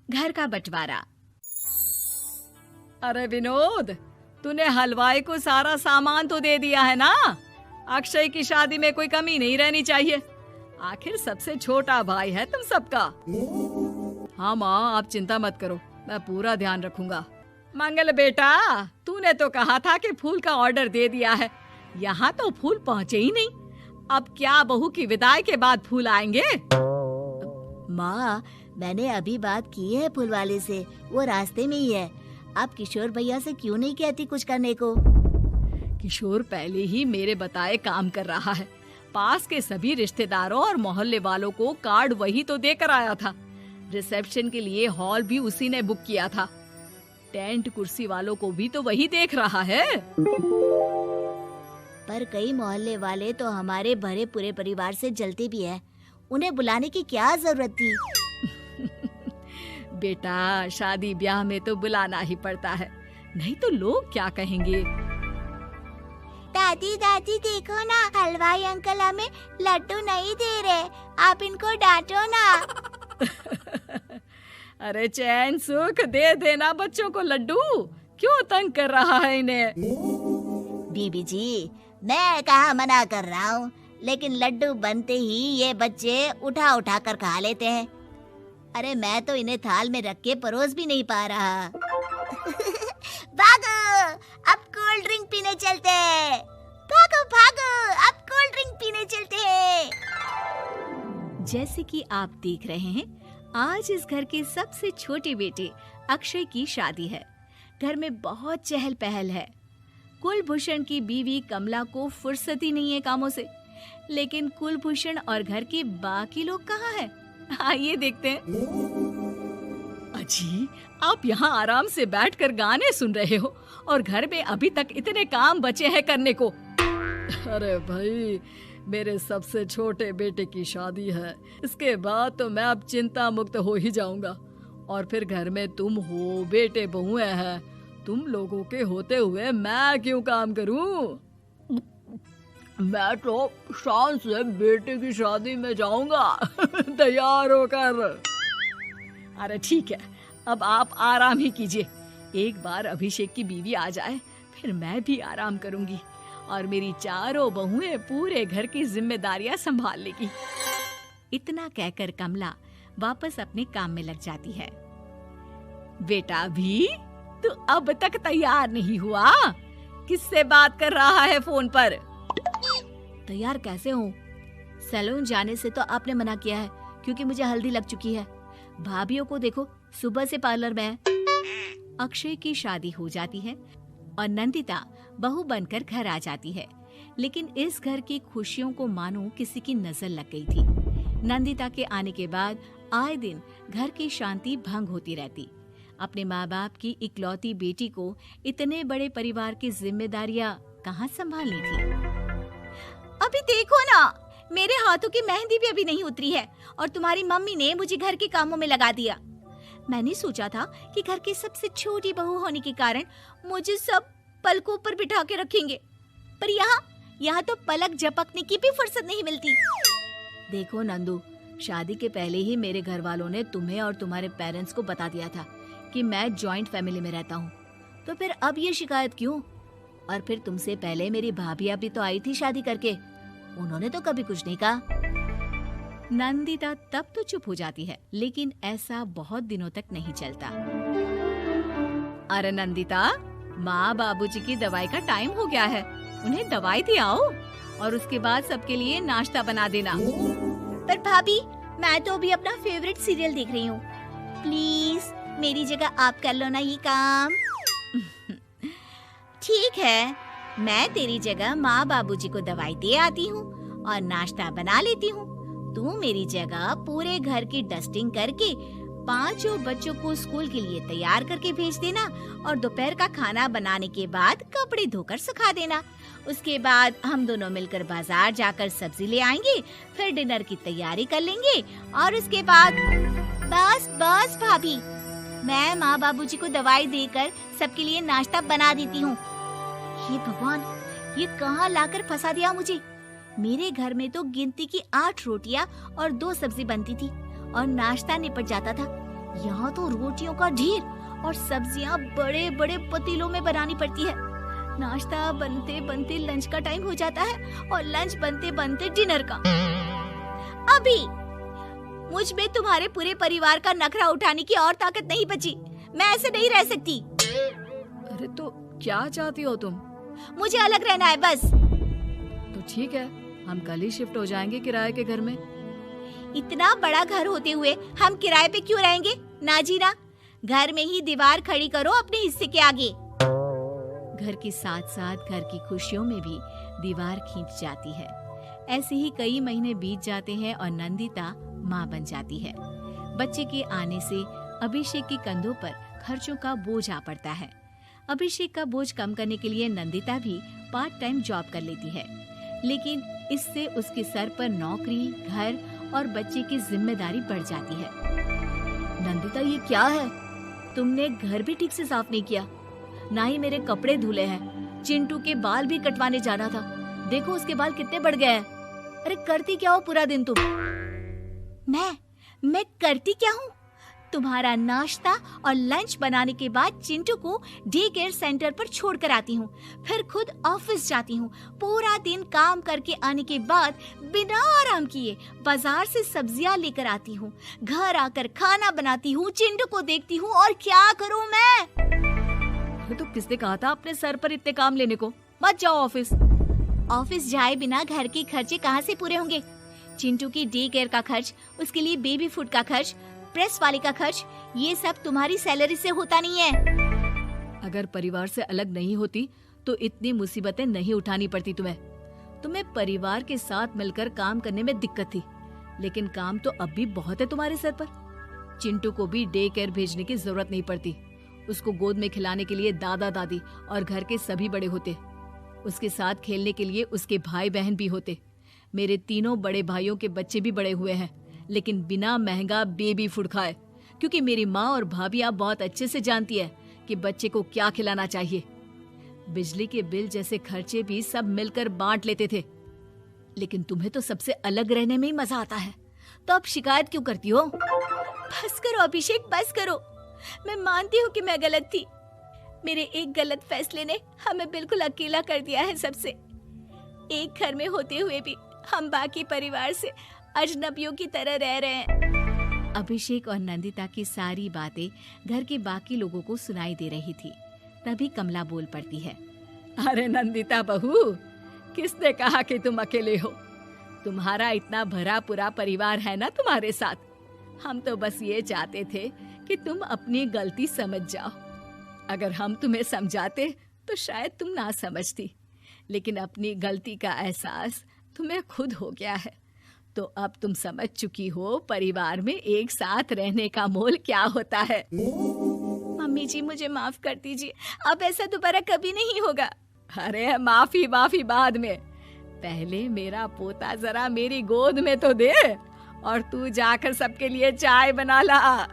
घर का बंटवारा। अरे विनोद, तूने हलवाई को सारा सामान तो दे दिया है ना? अक्षय की शादी में कोई कमी नहीं रहनी चाहिए। आखिर सबसे छोटा भाई है तुम सबका। हाँ माँ, आप चिंता मत करो, मैं पूरा ध्यान रखूंगा। मंगल बेटा, तूने तो कहा था कि फूल का ऑर्डर दे दिया है, यहाँ तो फूल पहुँचे ही नहीं। अब क्या बहू की विदाई के बाद फूल आएंगे? माँ, मैंने अभी बात की है फूल वाले से, वो रास्ते में ही है। आप किशोर भैया से क्यों नहीं कहती कुछ करने को? किशोर पहले ही मेरे बताए काम कर रहा है। पास के सभी रिश्तेदारों और मोहल्ले वालों को कार्ड वही तो देकर आया था। रिसेप्शन के लिए हॉल भी उसी ने बुक किया था। टेंट कुर्सी वालों को भी तो वही देख रहा है। पर कई मोहल्ले वाले तो हमारे भरे पूरे परिवार से जलते भी हैं। उन्हें बुलाने की क्या जरूरत थी? बेटा, शादी ब्याह में तो बुलाना ही पड़ता है, नहीं तो लोग क्या कहेंगे। दादी दादी देखो ना, हलवाई अंकल हमें लड्डू नहीं दे रहे, आप इनको डांटो ना। अरे चैन सुख दे देना बच्चों को लड्डू, क्यों तंग कर रहा है इन्हें? बीबी जी, मैं कहाँ मना कर रहा हूँ, लेकिन लड्डू बनते ही ये बच्चे उठा उठा कर खा लेते हैं। अरे मैं तो इन्हें थाल में रख के परोस भी नहीं पा रहा। भागो, अब कोल्ड ड्रिंक पीने चलते हैं। भागो भागो, अब कोल्ड ड्रिंक पीने चलते हैं। जैसे कि आप देख रहे हैं, आज इस घर के सबसे छोटे बेटे अक्षय की शादी है। घर में बहुत चहल पहल है। कुलभूषण की बीवी कमला को फुर्सत ही नहीं है कामों से, लेकिन कुलभूषण और घर के बाकी लोग कहाँ हैं? आइए देखते हैं। अजी, आप यहाँ आराम से बैठकर गाने सुन रहे हो और घर में अभी तक इतने काम बचे हैं करने को। अरे भाई, मेरे सबसे छोटे बेटे की शादी है, इसके बाद तो मैं अब चिंता मुक्त हो ही जाऊंगा। और फिर घर में तुम हो, बेटे बहुएं हैं, तुम लोगों के होते हुए मैं क्यों काम करूं? मैं तो शान से बेटे की शादी में जाऊंगा तैयार होकर। अरे ठीक है, अब आप आराम ही कीजिए। एक बार अभिषेक की बीवी आ जाए, फिर मैं भी आराम करूंगी और मेरी चारों बहुएं पूरे घर की जिम्मेदारियां संभाल लेगी। इतना कहकर कमला वापस अपने काम में लग जाती है। बेटा भी, तू अब तक तैयार नहीं हुआ? किससे बात कर रहा है फोन पर? तैयार कैसे हूँ? सैलून जाने से तो आपने मना किया है, क्योंकि मुझे हल्दी लग चुकी है। भाभीयों को देखो, सुबह से पार्लर में है। अक्षय की शादी हो जाती है और नंदिता बहू बनकर घर आ जाती है, लेकिन इस घर की खुशियों को मानो किसी की नजर लग गई थी। नंदिता के आने के बाद आए दिन घर की शांति भंग होती रहती। अपने माँ बाप की इकलौती बेटी को इतने बड़े परिवार की जिम्मेदारियां कहाँ संभालनी थी। अभी देखो ना, मेरे हाथों की मेहंदी भी अभी नहीं उतरी है और तुम्हारी मम्मी ने मुझे घर के कामों में लगा दिया। मैंने सोचा था कि घर की सबसे छोटी बहू होने के कारण मुझे सब पलकों पर बिठा के रखेंगे, पर यहाँ तो पलक झपकने की भी फुर्सत नहीं मिलती। देखो नंदू, शादी के पहले ही मेरे घर वालों ने तुम्हें और तुम्हारे पेरेंट्स को बता दिया था कि मैं जॉइंट फैमिली में रहता हूँ, तो फिर अब ये शिकायत क्यों? और फिर तुमसे पहले मेरी भाभी भी तो आई थी शादी करके, उन्होंने तो कभी कुछ नहीं कहा। नंदिता तब तो चुप हो जाती है, लेकिन ऐसा बहुत दिनों तक नहीं चलता। अरे नंदिता, माँ बाबूजी की दवाई का टाइम हो गया है, उन्हें दवाई दिलाओ और उसके बाद सबके लिए नाश्ता बना देना। पर भाभी, मैं तो अभी अपना फेवरेट सीरियल देख रही हूँ। प्लीज मेरी जगह आप कर लो ना ये काम। ठीक है, मैं तेरी जगह माँ बाबूजी को दवाई दे आती हूँ और नाश्ता बना लेती हूँ। तू मेरी जगह पूरे घर की डस्टिंग करके 5 बच्चों को स्कूल के लिए तैयार करके भेज देना और दोपहर का खाना बनाने के बाद कपड़े धोकर सुखा देना। उसके बाद हम दोनों मिलकर बाजार जाकर सब्जी ले आएंगे, फिर डिनर की तैयारी कर लेंगे और उसके बाद बस भाभी, मैं माँ बाबूजी को दवाई देकर सबके लिए नाश्ता बना देती हूँ। हे भगवान, ये कहाँ लाकर फंसा दिया मुझे। मेरे घर में तो गिनती की 8 रोटियां और 2 सब्जी बनती थी और नाश्ता निपट जाता था, यहाँ तो रोटियों का ढेर और सब्जियाँ बड़े बड़े पतीलों में बनानी पड़ती है। नाश्ता बनते बनते लंच का टाइम हो जाता है और लंच बनते बनते डिनर का। अभी मुझ में तुम्हारे पूरे परिवार का नखरा उठाने की और ताकत नहीं बची। मैं ऐसे नहीं रह सकती। अरे तो क्या चाहती हो तुम? मुझे अलग रहना है बस। तो ठीक है, हम कल ही शिफ्ट हो जाएंगे किराए के घर में। इतना बड़ा घर होते हुए हम किराए पे क्यों रहेंगे? ना जी ना, घर में ही दीवार खड़ी करो अपने हिस्से के आगे। घर के साथ साथ घर की खुशियों में भी दीवार खींच जाती है। ऐसे ही कई महीने बीत जाते हैं और नंदिता माँ बन जाती है। बच्चे के आने से अभिषेक के कंधों पर खर्चों का बोझ आ पड़ता है। अभिषेक का बोझ कम करने के लिए नंदिता भी पार्ट टाइम जॉब कर लेती है, लेकिन इससे उसके सर पर नौकरी, घर और बच्चे की जिम्मेदारी बढ़ जाती है। नंदिता, ये क्या है? तुमने घर भी ठीक से साफ नहीं किया, ना ही मेरे कपड़े धुले हैं। चिंटू के बाल भी कटवाने जाना था, देखो उसके बाल कितने बढ़ गए हैं। अरे करती क्या हो पूरा दिन तुम? मैं करती क्या हूँ? तुम्हारा नाश्ता और लंच बनाने के बाद चिंटू को डे केयर सेंटर पर छोड़ कर आती हूँ, फिर खुद ऑफिस जाती हूँ। पूरा दिन काम करके आने के बाद बिना आराम किए बाजार से सब्जियाँ लेकर आती हूँ, घर आकर खाना बनाती हूँ, चिंटू को देखती हूँ और क्या करूँ मैं? तो किसने कहा था अपने सर पर इतने काम लेने को? मत जाओ ऑफिस। ऑफिस जाए बिना घर के खर्चे कहाँ से पूरे होंगे? चिंटू की डे केयर का खर्च, उसके लिए बेबी फूड का खर्च, प्रेस वाले का खर्च, ये सब तुम्हारी सैलरी से होता नहीं है। अगर परिवार से अलग नहीं होती तो इतनी मुसीबतें नहीं उठानी पड़ती तुम्हें परिवार के साथ मिलकर काम करने में दिक्कत थी, लेकिन काम तो अब भी बहुत है तुम्हारे सर पर। चिंटू को भी डे केयर भेजने की जरूरत नहीं पड़ती। उसको गोद में खिलाने के लिए दादा दादी और घर के सभी बड़े होते। उसके साथ खेलने के लिए उसके भाई बहन भी होते। मेरे तीनों बड़े भाइयों के बच्चे भी बड़े हुए हैं, लेकिन बिना महंगा बेबी फूड खाए, क्योंकि मेरी माँ और भाभियाँ बहुत अच्छे से जानती है कि बच्चे को क्या खिलाना चाहिए। बिजली के बिल जैसे खर्चे भी सब मिलकर बांट लेते थे। लेकिन तुम्हें तो सबसे अलग रहने में ही मजा आता है, तो अब शिकायत क्यों करती हो? बस करो अभिषेक, बस करो। मैं मानती हूँ कि मैं गलत थी। मेरे एक गलत फैसले ने हमें बिल्कुल अकेला कर दिया है सबसे। एक घर में होते हुए भी हम बाकी परिवार से अजनबियों की तरह रह रहे हैं। अभिषेक और नंदिता की सारी बातें घर के बाकी लोगों को सुनाई दे रही थी। तभी कमला बोल पड़ती है। अरे नंदिता बहू, किसने कहा कि तुम अकेले हो? तुम्हारा इतना भरा पूरा परिवार है ना तुम्हारे साथ। हम तो बस ये चाहते थे कि तुम अपनी गलती समझ जाओ। अगर हम तुम्हें समझाते तो शायद तुम ना समझती, लेकिन अपनी गलती का एहसास तुम्हें खुद हो गया है, तो अब तुम समझ चुकी हो परिवार में एक साथ रहने का मोल क्या होता है। मम्मी जी, मुझे माफ कर दीजिए, अब ऐसा दोबारा कभी नहीं होगा। अरे माफी बाद में, पहले मेरा पोता जरा मेरी गोद में तो दे, और तू जाकर सबके लिए चाय बना ला।